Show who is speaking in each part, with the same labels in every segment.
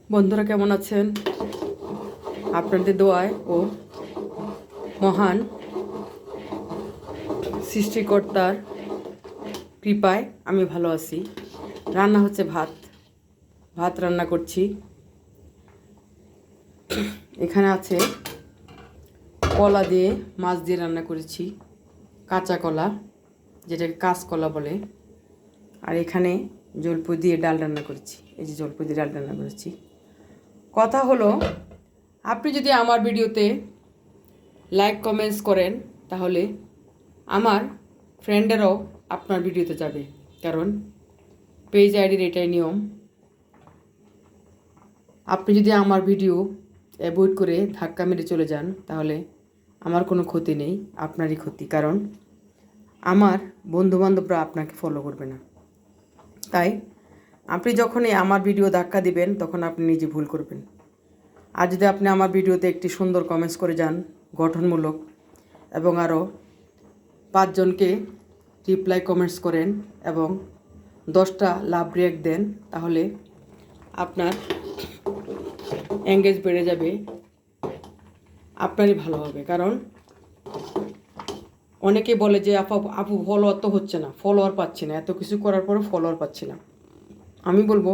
Speaker 1: বন্ধুরা কেমন আছেন? আপনাদের দোয়ায় ও মহান সৃষ্টিকর্তার কৃপায় আমি ভালো আছি। রান্না হচ্ছে ভাত রান্না করছি। এখানে আছে কলা দিয়ে মাছ দিয়ে রান্না করেছি, কাঁচা কলা, যেটাকে কাঁচকলা বলে। আর এখানে জলপুই দিয়ে ডাল রান্না করেছি। এই যে জলপুই দিয়ে ডাল রান্না করেছি। কথা হলো, আপনি যদি আমার ভিডিওতে লাইক কমেন্টস করেন তাহলে আমার ফ্রেন্ডেরাও আপনার ভিডিওতে যাবে, কারণ পেজ আইডির এটাই নিয়ম। আপনি যদি আমার ভিডিও অ্যাভয়েড করে ধাক্কা মেরে চলে যান তাহলে আমার কোনো ক্ষতি নেই, আপনারই ক্ষতি, কারণ আমার বন্ধুবান্ধবরা আপনাকে ফলো করবে না। তাই আপনি যখনই আমার ভিডিও ধাক্কা দিবেন তখন আপনি নিজে ভুল করবেন। আর যদি আপনি আমার ভিডিওতে একটি সুন্দর কমেন্টস করে যান, গঠনমূলক, এবং আরও 5 জনকে রিপ্লাই কমেন্টস করেন এবং 10টা লাভ রিঅ্যাক্ট দেন, তাহলে আপনার এঙ্গেজ বেড়ে যাবে, আপনারই ভালো হবে। কারণ অনেকে বলে যে আপু ফলোয়ার তো হচ্ছে না, ফলোয়ার পাচ্ছি না, এত কিছু করার পরেও ফলোয়ার পাচ্ছি না। আমি বলবো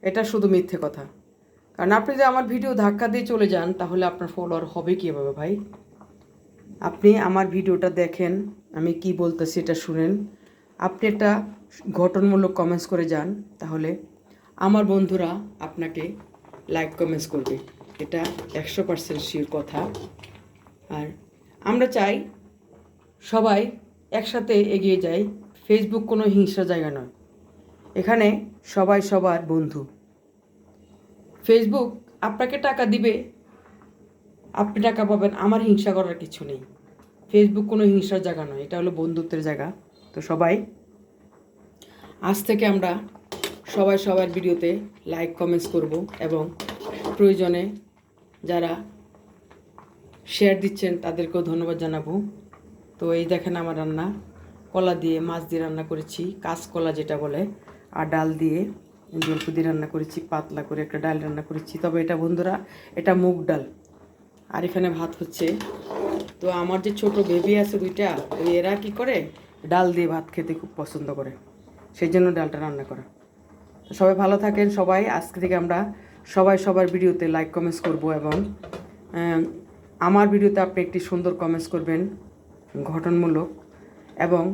Speaker 1: এটা শুধু মিথ্যে কথা। কারণ আপনি যদি আমার ভিডিও ধাক্কা দিয়ে চলে যান তাহলে আপনার ফলোয়ার হবে কীভাবে ভাই? আপনি আমার ভিডিওটা দেখেন, আমি কি বলতেছি এটা শুনেন, আপনি একটা গঠনমূলক কমেন্টস করে যান, তাহলে আমার বন্ধুরা আপনাকে লাইক কমেন্টস করবে। এটা 100% শিওর কথা। আর আমরা চাই সবাই একসাথে এগিয়ে যাই। ফেসবুক কোনো হিংসার জায়গা নয়, এখানে সবাই সবার বন্ধু। ফেসবুক আপনাকে টাকা দিবে, আপনি টাকা পাবেন, আমার হিংসা করার কিছু নেই। ফেসবুক কোনো হিংসার জায়গা নয়, এটা হলো বন্ধুত্বের জায়গা। তো সবাই আজ থেকে আমরা সবাই সবার ভিডিওতে লাইক কমেন্টস করব এবং প্রয়োজনে যারা শেয়ার দিচ্ছেন তাদেরকেও ধন্যবাদ জানাবো। তো এই দেখেন আমার রান্না, কলা দিয়ে মাছ দিয়ে রান্না করেছি, কাঁচকলা যেটা বলে, আর ডাল দিয়ে জলপুই দিয়ে রান্না করেছি, পাতলা করে একটা ডাল রান্না করেছি। তবে এটা বন্ধুরা, এটা মুগ ডাল। আর এখানে ভাত হচ্ছে। তো আমার যে ছোট বেবি আছে 2টা, ওই এরা কী করে, ডাল দিয়ে ভাত খেতে খুব পছন্দ করে, সেই জন্য ডালটা রান্না করা। তো সবাই ভালো থাকেন। সবাই আজকে থেকে আমরা সবাই সবার ভিডিওতে লাইক কমেন্টস করব এবং আমার ভিডিওতে আপনি একটি সুন্দর কমেন্টস করবেন গঠনমূলক, এবং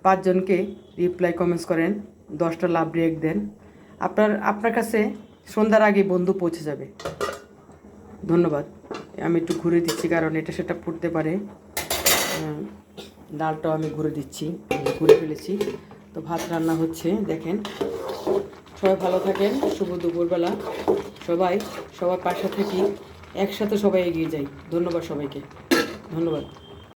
Speaker 1: 5 জনকে রিপ্লাই কমেন্টস করেন, 10টা লাভ রিঅ্যাক্ট দেন। আপনার কাছে সন্ধ্যার আগে বন্ধু পৌঁছে যাবে। ধন্যবাদ। আমি একটু ঘুরে দিচ্ছি কারণ এটা সেটা পড়তে পারে। ডালটাও আমি ঘুরে দিচ্ছি, ঘুরে ফেলেছি। তো ভাত রান্না হচ্ছে, দেখেন। সবাই ভালো থাকেন, শুভ দুপুরবেলা। সবাই সবার পাশে থাকি, একসাথে সবাই এগিয়ে যাই। ধন্যবাদ সবাইকে, ধন্যবাদ।